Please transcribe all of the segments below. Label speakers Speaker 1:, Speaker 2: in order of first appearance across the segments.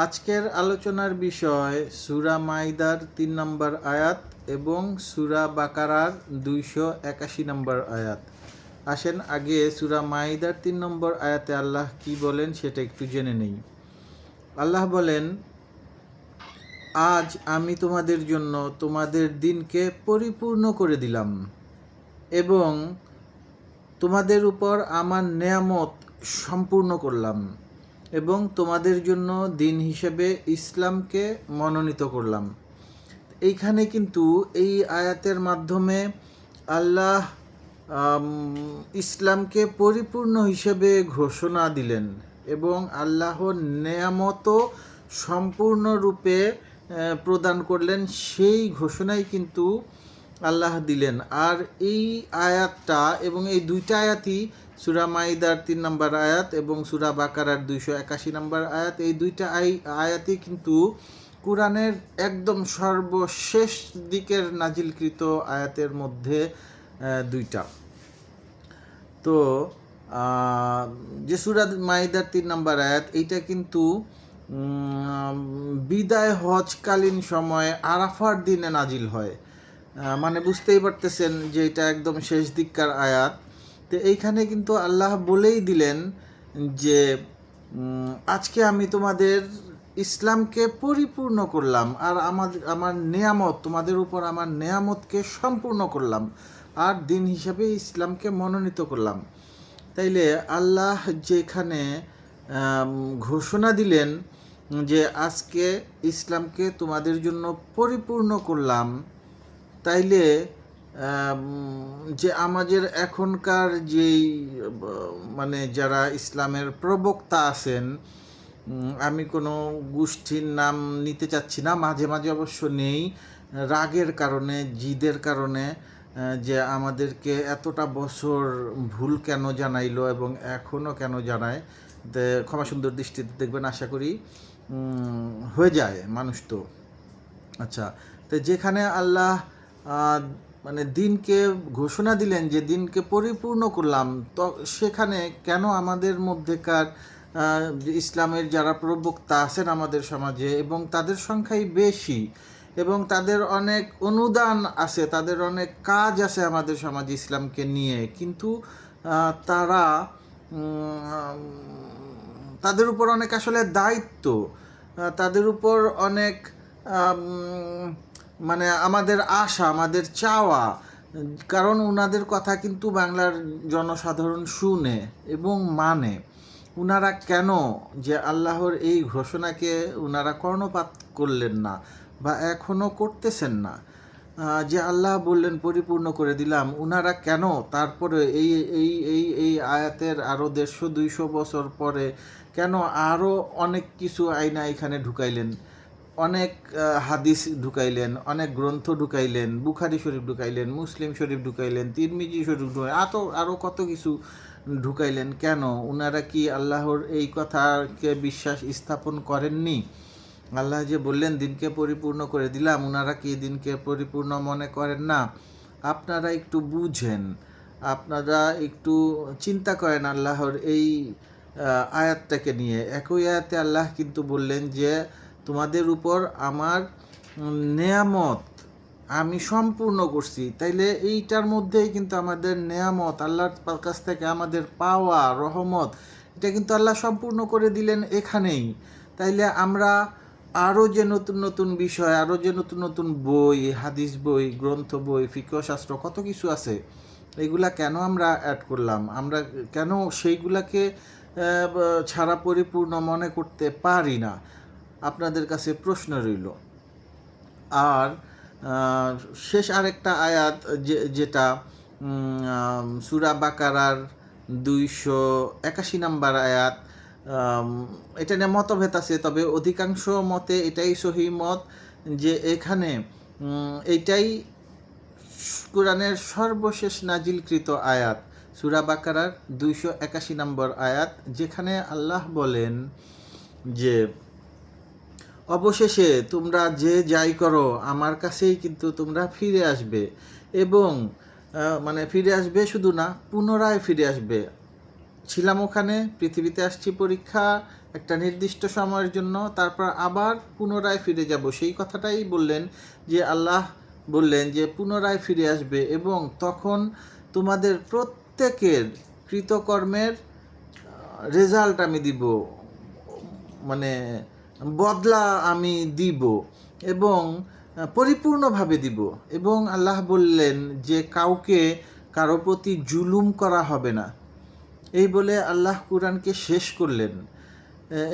Speaker 1: আজকের আলোচনার বিষয় সূরা মাইদার ৩ নম্বর আয়াত এবং সূরা বাকারার ২৮১ নম্বর আয়াত। আসেন আগে সূরা মাইদার ৩ নম্বর আয়াতে আল্লাহ কি বলেন সেটা একটু জেনে নেই। আল্লাহ বলেন, আজ আমি তোমাদের জন্য তোমাদের দিনকে পরিপূর্ণ করে দিলাম এবং তোমাদের উপর আমার নেয়ামত সম্পূর্ণ করলাম এবং তোমাদের জন্য দিন হিসেবে ইসলামকে মনোনীত করলাম। এইখানে কিন্তু এই আয়াতের মাধ্যমে আল্লাহ ইসলামকে পরিপূর্ণ হিসেবে ঘোষণা দিলেন এবং আল্লাহর নেয়ামতও সম্পূর্ণরূপে প্রদান করলেন। সেই ঘোষণাই কিন্তু আল্লাহ দিলেন। আর এই আয়াতটা এবং এই দুইটা আয়াতই সূরা মাইদার ৩ নম্বর আয়াত এবং সূরা বাকারার ২৮১ নম্বর আয়াত, এই দুইটা আয়াতই কিন্তু কুরআনের একদম সর্বশেষ দিকের নাজিলকৃত আয়াতের মধ্যে দুইটা। তো যে সূরা মাইদার ৩ নম্বর আয়াত, এইটা কিন্তু বিদায় হজকালীন সময়ে আরাফার দিনে নাজিল হয়। মানে বুঝতেই পারতেছেন যে এটা একদম শেষ দিককার আয়াত। তো এইখানে কিন্তু আল্লাহ বলেই দিলেন যে আজকে আমি তোমাদের ইসলামকে পরিপূর্ণ করলাম আর আমার নেয়ামত, তোমাদের উপর আমার নেয়ামতকে সম্পূর্ণ করলাম আর দিন হিসাবে ইসলামকে মনোনীত করলাম। তাইলে আল্লাহ যেখানে ঘোষণা দিলেন যে আজকে ইসলামকে তোমাদের জন্য পরিপূর্ণ করলাম, তাইলে যে আমাদের এখনকার যেই মানে যারা ইসলামের প্রবক্তা আছেন, আমি কোনো গোষ্ঠীর নাম নিতে চাচ্ছি না, মাঝে মাঝে অবশ্য নেই রাগের কারণে, জিদের কারণে, যে আমাদেরকে এতটা বছর ভুল কেন জানাইলো এবং এখনও কেন জানায়, ক্ষমা সুন্দর দৃষ্টিতে দেখবেন, আশা করি হয়ে যায় মানুষ তো। আচ্ছা, তো যেখানে আল্লাহ মানে দিনকে ঘোষণা দিলেন যে দিনকে পরিপূর্ণ করলাম, তো সেখানে কেন আমাদের মধ্যেকার ইসলামের যারা প্রবক্তা আছেন আমাদের সমাজে এবং তাদের সংখ্যাই বেশি এবং তাদের অনেক অনুদান আছে, তাদের অনেক কাজ আছে আমাদের সমাজে ইসলামকে নিয়ে, কিন্তু তারা তাদের উপর অনেক আসলে দায়িত্ব, তাদের উপর অনেক মানে আমাদের আশা, আমাদের চাওয়া, কারণ ওনাদের কথা কিন্তু বাংলার জনসাধারণ শুনে এবং মানে। ওনারা কেন যে আল্লাহর এই ঘোষণাকে ওনারা কর্ণপাত করলেন না বা এখনও করতেছেন না, যে আল্লাহ বললেন পরিপূর্ণ করে দিলাম, ওনারা কেন তারপরে এই এই এই এই আয়াতের আরও ১৫০-২০০ বছর পরে কেন আরও অনেক কিছু আইনা এখানে ঢুকাইলেন, অনেক হাদিস ঢুকাইলেন, অনেক গ্রন্থ ঢুকাইলেন, বুখারি শরীফ ঢুকাইলেন, মুসলিম শরীফ ঢুকাইলেন, তিরমিজি শরীফ ঢুকাইলেন, আরও কত কিছু ঢুকাইলেন। কেন ওনারা কি আল্লাহর এই কথাকে বিশ্বাস স্থাপন করেননি? আল্লাহ যে বললেন দিনকে পরিপূর্ণ করে দিলাম, ওনারা কি দিনকে পরিপূর্ণ মনে করেন না? আপনারা একটু বুঝেন, আপনারা একটু চিন্তা করেন আল্লাহর এই আয়াতটাকে নিয়ে। একই আয়াতে আল্লাহ কিন্তু বললেন যে তোমাদের উপর আমার নেয়ামত আমি সম্পূর্ণ করছি। তাইলে এইটার মধ্যেই কিন্তু আমাদের নেয়ামত, আল্লাহর কাছ থেকে আমাদের পাওয়া রহমত, এটা কিন্তু আল্লাহ সম্পূর্ণ করে দিলেন এখানেই। তাইলে আমরা আরও যে নতুন নতুন বিষয়, আরও যে নতুন নতুন বই, হাদিস বই, গ্রন্থ বই, ফিকহ শাস্ত্র, কত কিছু আছে, এইগুলা কেন আমরা অ্যাড করলাম? আমরা কেন সেইগুলাকে ছাড়া পরিপূর্ণ মনে করতে পারি না? আপনাদের কাছে প্রশ্ন রইল। আর শেষ আরেকটা আয়াত যেটা সূরা বাকারার ২৮১ নম্বর আয়াত, এটা নিয়ে মতভেদ আছে, তবে অধিকাংশ মতে এটাই সহিহ মত যে এখানে এইটাই কুরআনের সর্বশেষ নাজিলকৃত আয়াত, সূরা বাকারার ২৮১ নম্বর আয়াত, যেখানে আল্লাহ বলেন যে অবশেষে তোমরা যে যাই করো আমার কাছেই কিন্তু তোমরা ফিরে আসবে এবং মানে ফিরে আসবে শুধু না, পুনরায় ফিরে আসবে। ছিলাম ওখানে, পৃথিবীতে আসছি পরীক্ষা একটা নির্দিষ্ট সময়ের জন্য, তারপর আবার পুনরায় ফিরে যাব। সেই কথাটাই বললেন যে আল্লাহ বললেন যে পুনরায় ফিরে আসবে এবং তখন তোমাদের প্রত্যেকের কৃতকর্মের রেজাল্ট আমি দিব, মানে বদলা আমি দিব এবং পরিপূর্ণভাবে দিব। এবং আল্লাহ বললেন যে কাউকে কারো প্রতি জুলুম করা হবে না। এই বলে আল্লাহ কুরআনকে শেষ করলেন।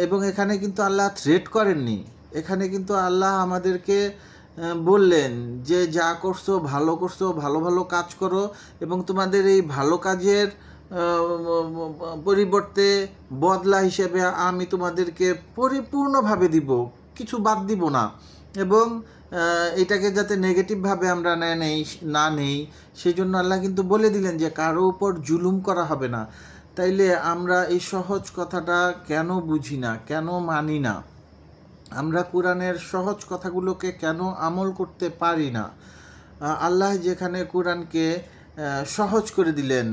Speaker 1: এবং এখানে কিন্তু আল্লাহ থ্রেট করেননি, এখানে কিন্তু আল্লাহ আমাদেরকে বললেন যে যা করছো ভালো করছো, ভালো ভালো কাজ করো এবং তোমাদের এই ভালো কাজের পরিবর্তে বদলা হিসেবে আমি তোমাদেরকে পরিপূর্ণভাবে দিব, কিছু বাদ দিব না। এবং এটাকে যাতে নেগেটিভভাবে আমরা না নেই সেই জন্য আল্লাহ কিন্তু বলে দিলেন যে কারো উপর জুলুম করা হবে না। তাইলে আমরা এই সহজ কথাটা কেন বুঝি না, কেন মানি না? আমরা কোরআনের সহজ কথাগুলোকে কেন আমল করতে পারি না? আল্লাহ যেখানে কোরআনকে সহজ করে দিলেন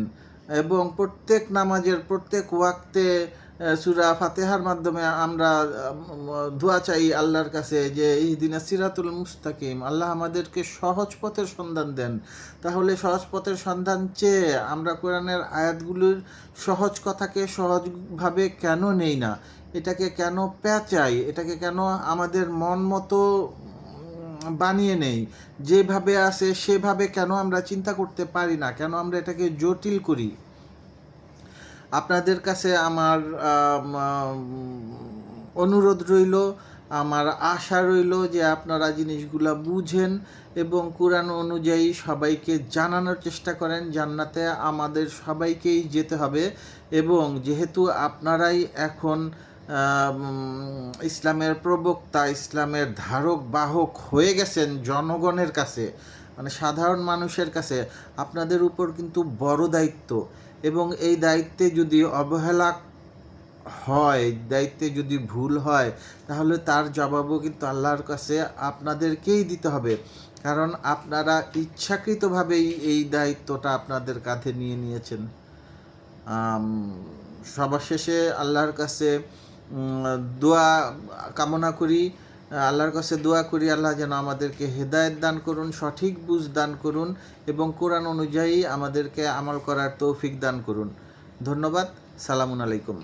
Speaker 1: এবং প্রত্যেক নামাজের প্রত্যেক ওয়াক্তে সূরা ফাতিহার মাধ্যমে আমরা দোয়া চাই আল্লাহর কাছে যে ইহদিনাস সিরাতুল মুস্তাকিম, আল্লাহ আমাদেরকে সহজ পথের সন্ধান দেন। তাহলে সহজ পথের সন্ধান চেয়ে আমরা কোরআনের আয়াতগুলোর সহজ কথাকে সহজভাবে কেন নেই না? এটাকে কেন পেঁচাই? এটাকে কেন আমাদের মন মতো বানিয়ে নেই? যেভাবে আছে সেভাবে কেন আমরা চিন্তা করতে পারি না? কেন আমরা এটাকে জটিল করি? আপনাদের কাছে আমার অনুরোধ রইল, আমার আশা রইল যে আপনারা জিনিসগুলো বুঝেন এবং কোরআন অনুযায়ী সবাইকে জানানোর চেষ্টা করেন। জান্নাতে আমাদের সবাইকেই যেতে হবে এবং যেহেতু আপনারাই এখন ইসলামের প্রবক্তা, ইসলামের ধারক বাহক হয়ে গেছেন জনগণের কাছে, মানে সাধারণ মানুষের কাছে, আপনাদের উপর কিন্তু বড় দায়িত্ব। এবং এই দায়িত্বে যদি অবহেলা হয়, দায়িত্বে যদি ভুল হয়, তাহলে তার জবাবও কিন্তু আল্লাহর কাছে আপনাদেরকেই দিতে হবে, কারণ আপনারা ইচ্ছাকৃতভাবেই এই দায়িত্বটা আপনাদের কাঁধে নিয়ে নিয়েছেন। সবার শেষে আল্লাহর কাছে দোয়া কামনা করি, আল্লাহর কাছে দোয়া করি আল্লাহ যেন আমাদেরকে হেদায়েত দান করুন, সঠিক বুঝ দান করুন এবং কোরআন অনুযায়ী আমাদেরকে আমল করার তৌফিক দান করুন। ধন্যবাদ। সালামুন আলাইকুম।